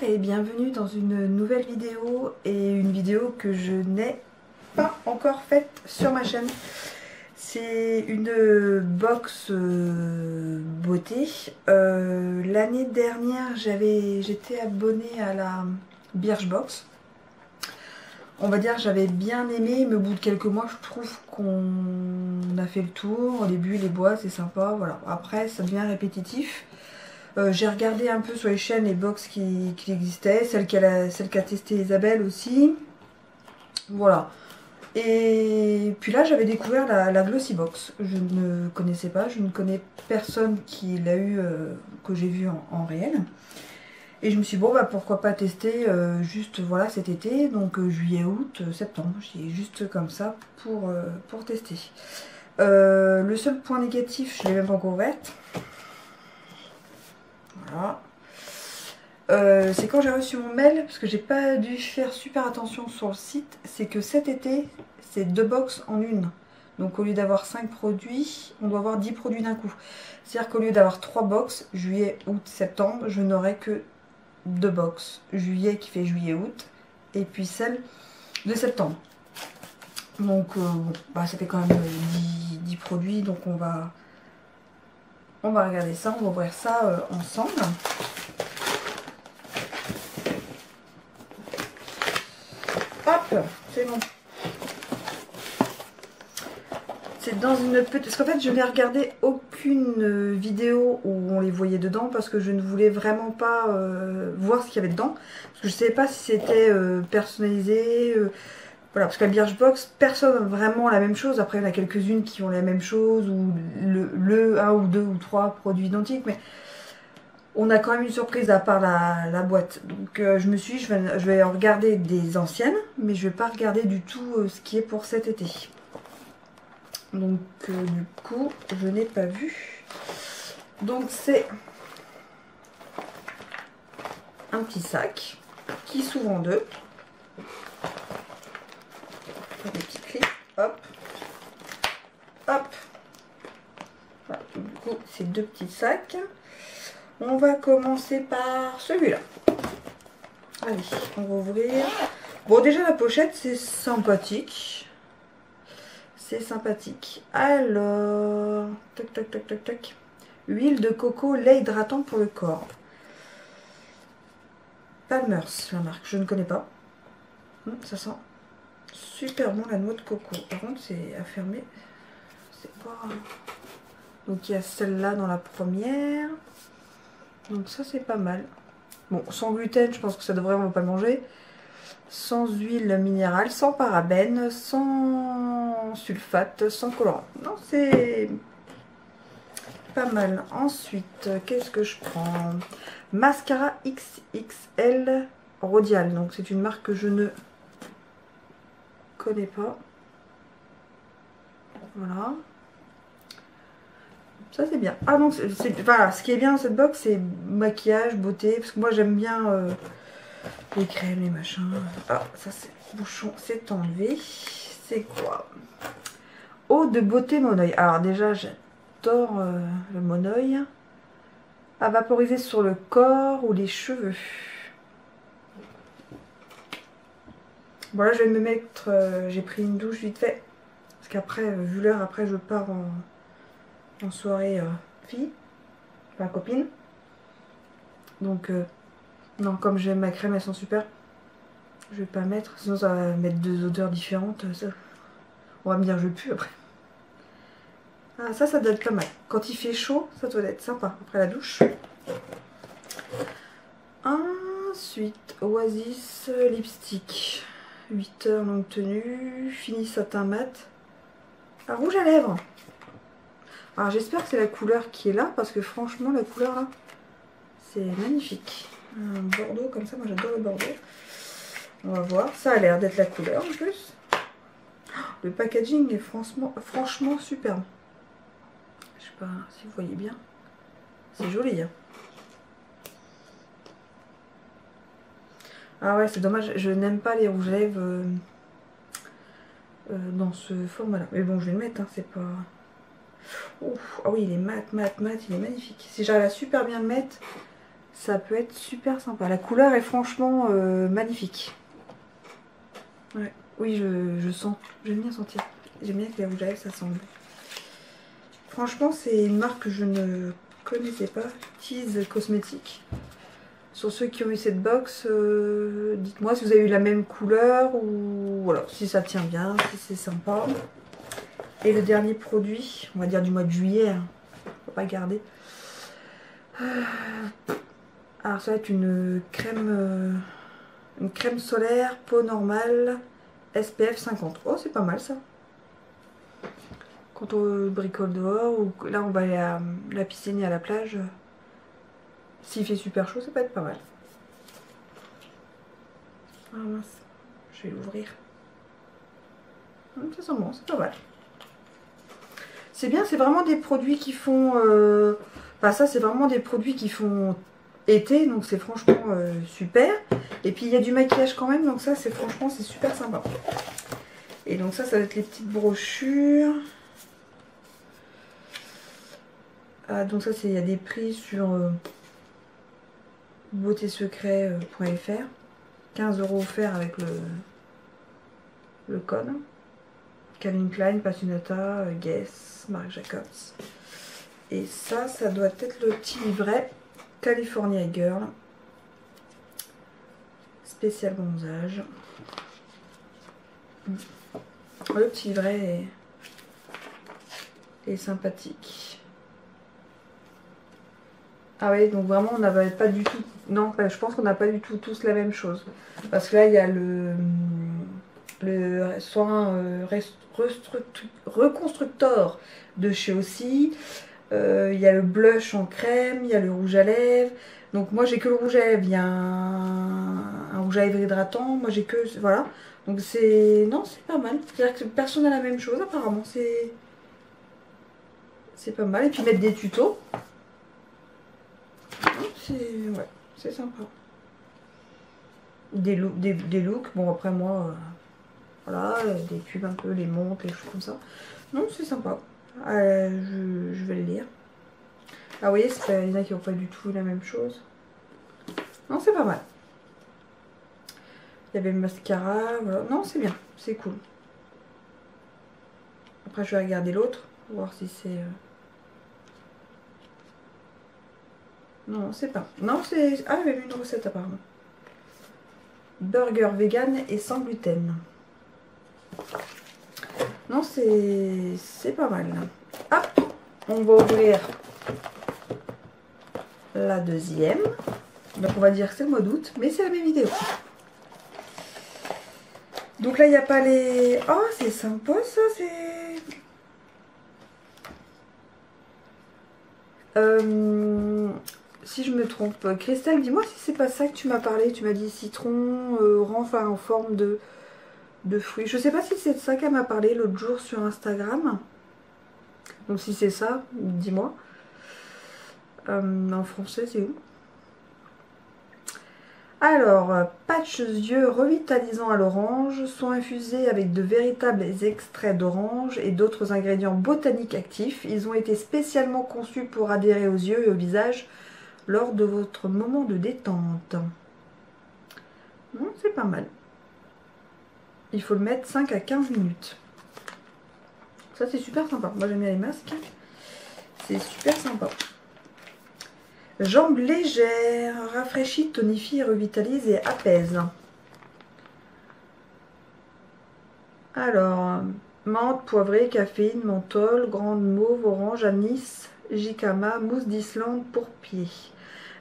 et bienvenue dans une nouvelle vidéo et une vidéo que je n'ai pas encore faite sur ma chaîne. C'est une box beauté. L'année dernière j'étais abonnée à la Birchbox. On va dire j'avais bien aimé, mais au bout de quelques mois je trouve qu'on a fait le tour. Au début les boîtes c'est sympa, voilà. Après ça devient répétitif. J'ai regardé un peu sur les chaînes les box qui existaient, celle qu'a testé Isabelle aussi. Voilà. Et puis là j'avais découvert la Glossy Box. Je ne connaissais pas, je ne connais personne qui l'a eu, que j'ai vu en réel. Et je me suis dit bon bah pourquoi pas tester juste voilà cet été, donc juillet, août, septembre. J'ai juste comme ça pour tester. Le seul point négatif, je ne l'ai même pas encore ouverte. Voilà. C'est quand j'ai reçu mon mail, parce que j'ai pas dû faire super attention sur le site, c'est que cet été, c'est 2 box en une. Donc au lieu d'avoir 5 produits, on doit avoir 10 produits d'un coup. C'est-à-dire qu'au lieu d'avoir 3 box, juillet, août, septembre, je n'aurai que 2 box. Juillet qui fait juillet, août, et puis celle de septembre. Donc bon, bah, ça fait quand même 10 produits, donc on va regarder ça, on va ouvrir ça ensemble. Hop, c'est bon. C'est dans une petite... Parce qu'en fait, je n'ai regardé aucune vidéo où on les voyait dedans parce que je ne voulais vraiment pas voir ce qu'il y avait dedans. Parce que je ne savais pas si c'était personnalisé. Voilà, parce que la Birchbox, personne n'a vraiment la même chose. Après, il y en a quelques-unes qui ont la même chose ou le 1 ou 2 ou 3 produits identiques. Mais on a quand même une surprise à part la boîte. Donc je me suis dit, je vais regarder des anciennes, mais je ne vais pas regarder du tout ce qui est pour cet été. Donc du coup, je n'ai pas vu. Donc c'est un petit sac qui s'ouvre en deux. Des petits clips, hop, hop. Voilà, du coup, c'est 2 petits sacs. On va commencer par celui-là. Allez, on va ouvrir. Bon, déjà la pochette, c'est sympathique. C'est sympathique. Alors, tac, tac, tac, tac, tac. Huile de coco, lait hydratant pour le corps. Palmer's, la marque, je ne connais pas. Ça sent super bon la noix de coco. Par contre, c'est à fermer. C'est pas... Donc, il y a celle-là dans la première. Donc, ça, c'est pas mal. Bon, sans gluten, je pense que ça devrait, on va pas le manger. Sans huile minérale, sans parabènes, sans sulfate, sans colorant. Non, c'est pas mal. Ensuite, qu'est-ce que je prends? Mascara XXL Rodial. Donc, c'est une marque que je ne connais pas. Voilà. Ça, c'est bien. Ah non, voilà, ce qui est bien dans cette box, c'est maquillage, beauté. Parce que moi, j'aime bien... les crèmes, les machins. Ah, ça c'est le bouchon, c'est enlevé. C'est quoi? Eau de beauté Monoi. Alors déjà, j'adore le Monoi. À vaporiser sur le corps ou les cheveux. Bon là, je vais me mettre... j'ai pris une douche vite fait. Parce qu'après, vu l'heure, après je pars en soirée fille. Enfin, copine. Donc... non, comme j'aime ma crème, elles sont super. Je vais pas mettre, sinon ça va mettre 2 odeurs différentes. Ça. On va me dire je pue après. Ah, ça doit être pas mal. Quand il fait chaud, ça doit être sympa après la douche. Ensuite, Oasis lipstick. 8 heures longue tenue. Fini satin mat. Ah, rouge à lèvres. Alors j'espère que c'est la couleur qui est là, parce que franchement la couleur là, c'est magnifique. Un bordeaux comme ça, moi j'adore le bordeaux. On va voir, ça a l'air d'être la couleur en plus. Le packaging est franchement superbe. Je sais pas si vous voyez bien. C'est joli. Hein. Ah ouais, c'est dommage, je n'aime pas les rouges à lèvres dans ce format-là. Mais bon, je vais le mettre, hein, c'est pas... Ouf, ah oui, il est mat, il est magnifique. Si j'arrive à super bien le mettre, ça peut être super sympa. La couleur est franchement magnifique. Ouais. Oui, je sens. J'aime bien sentir. J'aime bien que les rouges à lèvres, ça sent. Franchement, c'est une marque que je ne connaissais pas. Tease Cosmétiques. Sur ceux qui ont eu cette box, dites-moi si vous avez eu la même couleur ou voilà, si ça tient bien, si c'est sympa. Et le dernier produit, on va dire du mois de juillet, hein, faut pas garder. Alors ça va être une crème solaire, peau normale, SPF 50. Oh, c'est pas mal ça. Quand on bricole dehors, ou là on va aller à la piscine et à la plage, s'il fait super chaud, ça peut être pas mal. Ah mince, je vais l'ouvrir. Ça sent bon, c'est pas mal. C'est bien, c'est vraiment des produits qui font... Enfin ça, c'est vraiment des produits qui font été, donc c'est franchement super. Et puis il y a du maquillage quand même, donc ça, c'est franchement, c'est super sympa. Et donc ça va être les petites brochures. Ah, donc ça, il y a des prix sur beautésecret.fr. 15 € offerts avec le code. Calvin Klein, Passionata, Guess, Marc Jacobs. Et ça doit être le petit livret California Girl. Spécial bronzage. Le petit livret est sympathique. Ah oui, donc vraiment on n'avait pas du tout... Non, je pense qu'on n'a pas du tout tous la même chose. Parce que là, il y a le soin reconstructeur de chez aussi. Il y a le blush en crème, il y a le rouge à lèvres. Donc moi j'ai que le rouge à lèvres, il y a un rouge à lèvres hydratant. Moi j'ai que... Voilà. Donc c'est... Non, c'est pas mal. C'est-à-dire que personne n'a la même chose apparemment. C'est pas mal. Et puis mettre des tutos. Ouais, c'est sympa. Des looks. Bon après moi... Voilà, des pubs un peu, les montres, les choses comme ça. Non, c'est sympa. Je vais le lire. Ah, vous voyez, il y en a qui n'ont pas du tout la même chose. Non, c'est pas mal. Il y avait le mascara, voilà. Non, c'est bien, c'est cool. Après, je vais regarder l'autre, voir si c'est... Non, c'est pas. Non, c'est... Ah, j'avais vu une recette apparemment. Burger vegan et sans gluten. Non, c'est pas mal. Hop, on va ouvrir la deuxième. Donc on va dire que c'est le mois d'août, mais c'est la même vidéo. Donc là, il n'y a pas les... Oh, c'est sympa ça, c'est... Si je me trompe, Christelle, dis-moi si c'est pas ça que tu m'as parlé. Tu m'as dit citron, orange, en forme de fruits. Je sais pas si c'est de ça qu'elle m'a parlé l'autre jour sur Instagram. Donc si c'est ça, dis-moi. En français, c'est où? Alors, patchs yeux revitalisants à l'orange sont infusés avec de véritables extraits d'orange et d'autres ingrédients botaniques actifs. Ils ont été spécialement conçus pour adhérer aux yeux et au visage lors de votre moment de détente. C'est pas mal. Il faut le mettre 5 à 15 minutes. Ça, c'est super sympa. Moi, j'aime bien les masques. C'est super sympa. Jambes légères, rafraîchit, tonifie, revitalise et apaise. Alors, menthe, poivrée, caféine, menthol, grande mauve, orange, anis, jicama, mousse d'Islande pour pied.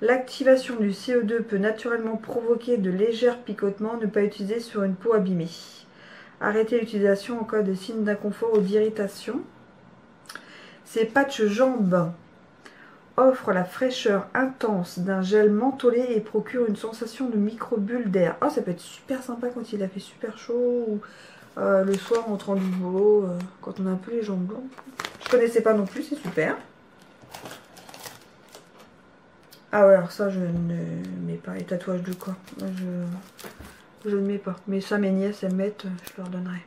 L'activation du CO2 peut naturellement provoquer de légers picotements, ne pas utiliser sur une peau abîmée. Arrêtez l'utilisation en cas de signes d'inconfort ou d'irritation. Ces patchs jambes offrent la fraîcheur intense d'un gel mentholé et procurent une sensation de micro-bulles d'air. Oh, ça peut être super sympa quand il a fait super chaud ou le soir en rentrant du boulot, quand on a un peu les jambes blanches. Je connaissais pas non plus, c'est super. Ah ouais, alors ça je ne mets pas les tatouages de corps. Je ne mets pas. Mais ça, mes nièces elles mettent, je leur donnerai.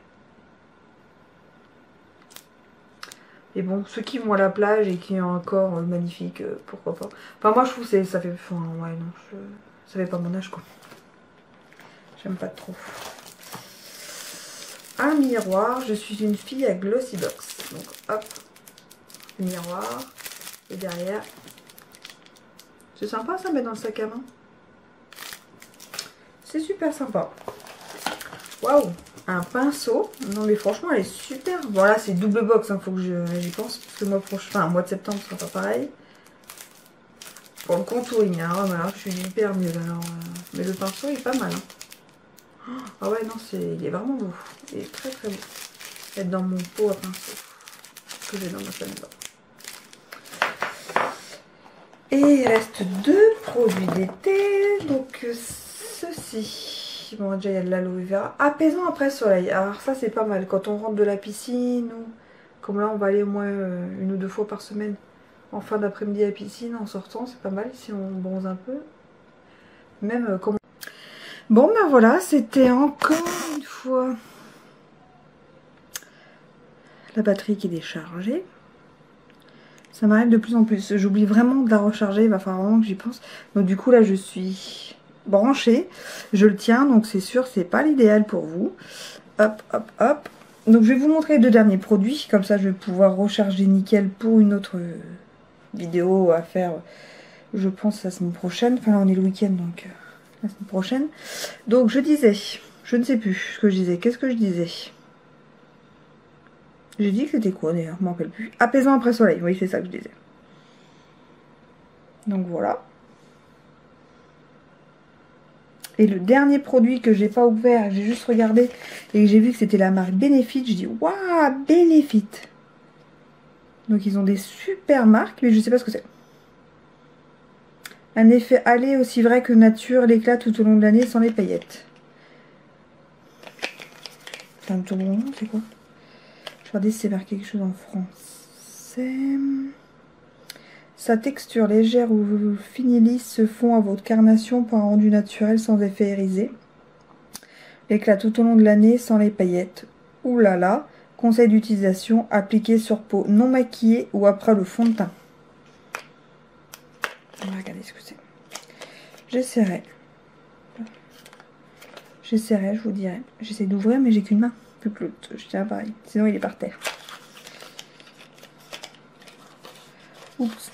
Et bon, ceux qui vont à la plage et qui ont un corps magnifique, pourquoi pas. Enfin, moi je trouve que ça fait... Enfin, ouais, non, ça fait pas mon âge, quoi. J'aime pas trop. Un miroir. Je suis une fille à Glossybox. Donc, hop, miroir. Et derrière... C'est sympa, ça, mettre dans le sac à main. C'est super sympa. Waouh! Un pinceau. Non mais franchement elle est super. Bon là c'est double box, hein, faut que j'y pense. Parce que mois prochain, enfin mois de septembre ce sera pas pareil. Pour le contouring, hein, voilà, je suis hyper nulle alors. Mais le pinceau il est pas mal. Hein. Ah ouais non, il est vraiment beau. Il est très très beau. Être dans mon pot à pinceau. Que j'ai dans ma salle de bain. Et il reste 2 produits d'été. Donc ceci. Bon, déjà il y a de l'aloe vera. Apaisant après soleil. Alors ça c'est pas mal. Quand on rentre de la piscine ou... Comme là on va aller au moins 1 ou 2 fois par semaine. En fin d'après-midi à la piscine en sortant. C'est pas mal si on bronze un peu. Même comme... Bon ben voilà. C'était encore une fois la batterie qui est déchargée. Ça m'arrive de plus en plus. J'oublie vraiment de la recharger. Il va falloir vraiment que j'y pense. Donc du coup là je suis... branché, je le tiens, donc c'est sûr c'est pas l'idéal pour vous. Hop hop hop, donc je vais vous montrer les 2 derniers produits, comme ça je vais pouvoir recharger nickel pour une autre vidéo à faire, je pense la semaine prochaine. Enfin là on est le week-end, donc la semaine prochaine. Donc je disais, je ne sais plus ce que je disais, qu'est-ce que je disais? J'ai dit que c'était quoi d'ailleurs, je m'en rappelle plus. Apaisant après soleil, oui c'est ça que je disais. Donc voilà. Et le dernier produit que j'ai pas ouvert, j'ai juste regardé et que j'ai vu que c'était la marque Benefit, je dis waouh, Benefit. Donc ils ont des super marques, mais je sais pas ce que c'est. Un effet allé aussi vrai que nature, l'éclat tout au long de l'année sans les paillettes. C'est un tourbillon, c'est quoi? Je vais regarder si c'est marqué quelque chose en français. Sa texture légère ou fine et lisse se fond à votre carnation pour un rendu naturel sans effet irisé. L'éclat tout au long de l'année sans les paillettes. Ouh là là. Conseil d'utilisation, appliqué sur peau non maquillée ou après le fond de teint. On va regarder ce que c'est. J'essaierai. J'essaierai, je vous dirai. J'essaie d'ouvrir mais j'ai qu'une main. Plus que l'autre. Je tiens pareil. Sinon il est par terre. Oups.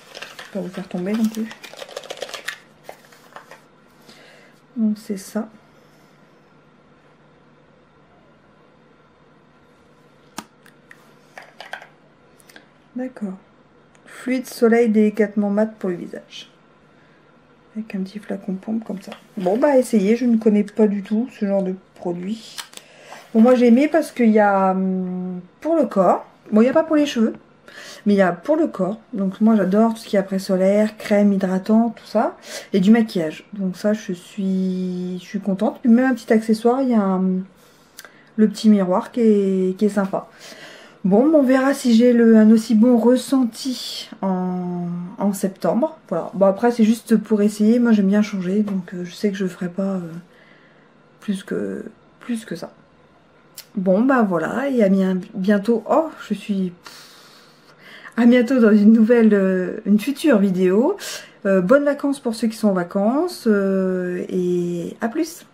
Pas vous faire tomber non plus. Donc c'est ça. D'accord. Fluide soleil délicatement mat pour le visage. Avec un petit flacon pompe comme ça. Bon bah essayez, je ne connais pas du tout ce genre de produit. Bon moi j'ai aimé parce qu'il y a pour le corps. Bon il n'y a pas pour les cheveux. Mais il y a pour le corps, donc moi j'adore tout ce qui est après solaire, crème, hydratant, tout ça. Et du maquillage, donc ça je suis contente. Puis même un petit accessoire, il y a le petit miroir qui est sympa. Bon, on verra si j'ai un aussi bon ressenti en septembre. Voilà. Bon après c'est juste pour essayer, moi j'aime bien changer, donc je sais que je ferai pas plus que ça. Bon bah voilà, et à bientôt. Oh, je suis... À bientôt dans une future vidéo. Bonnes vacances pour ceux qui sont en vacances et à plus.